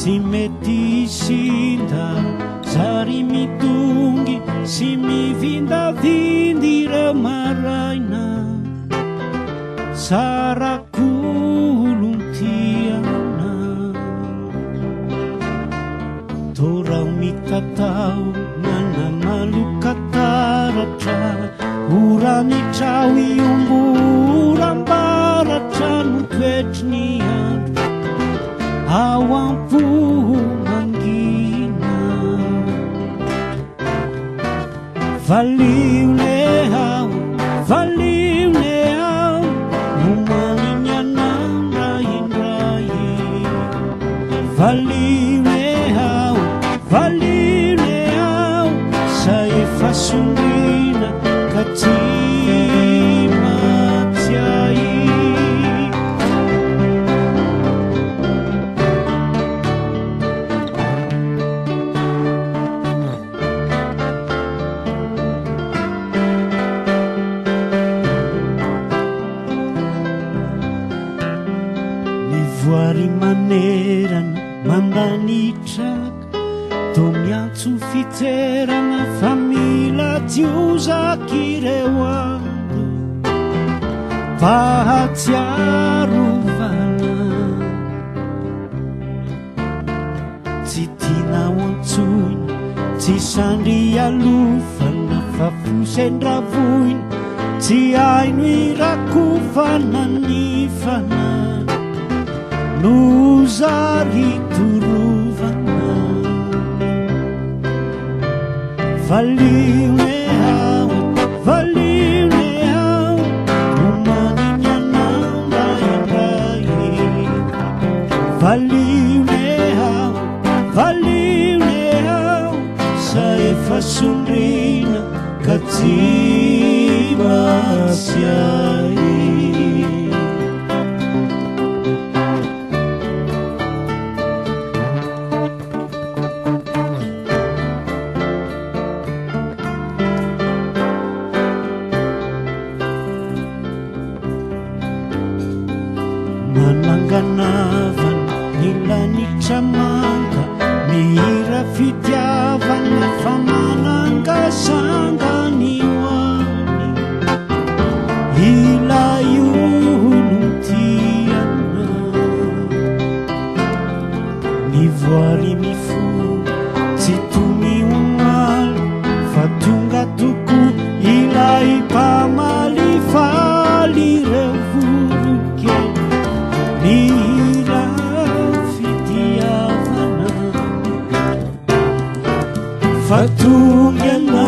tsy mety isinda zary mitongy sy mivindavindy ireo maraina sarakolontiana torao mitatao manamalukataratra uranitrao iomborambaratra no toetry ny andro ao am-pomangina valio le ao valio le ao no maniny anandraindray valio le ao valio le ao sa efa sondrina ka tsy matsiay voary manerana mandanitraka to miantso fiterana fa mila tiozaka ireo ando fahatsiarovana tsy tianao antsoina tsy sandry alofana fa fosendravojna tsy haino irakofana ny fana no zary torovana valio le ao valio le ao no maniny anandraindray valio le ao valio le ao sa efa sondrina ka tsy matsiay mananganavana nilanitra manga mihira fitiavana fa manangasangany hoany ilay olontiana ny voary mifonga tsy tony omalo fa tonga toko ilay mpamalifaly ireo vorokely mihira fitiavana fa tonga na